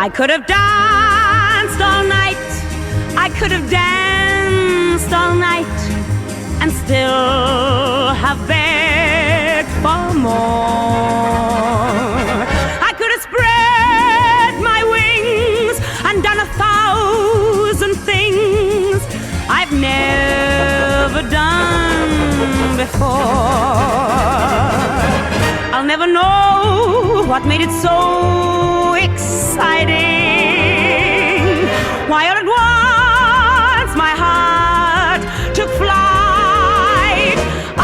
I could have danced all night, I could have danced all night, and still have begged for more. I could have spread my wings and done 1,000 things I've never done before. I'll never know what made it so exciting, why all at once my heart took flight. I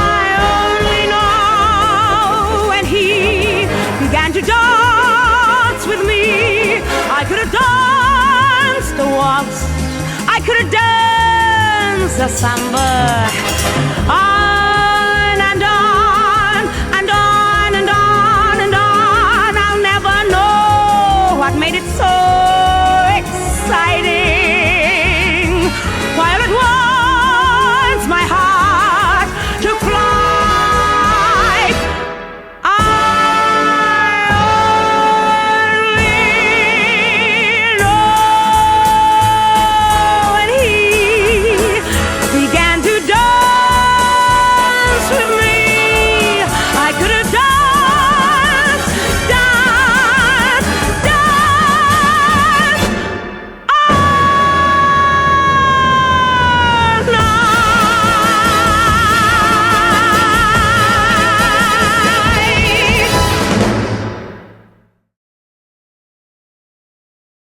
only know when he began to dance with me, I could have danced a waltz, I could have danced a samba.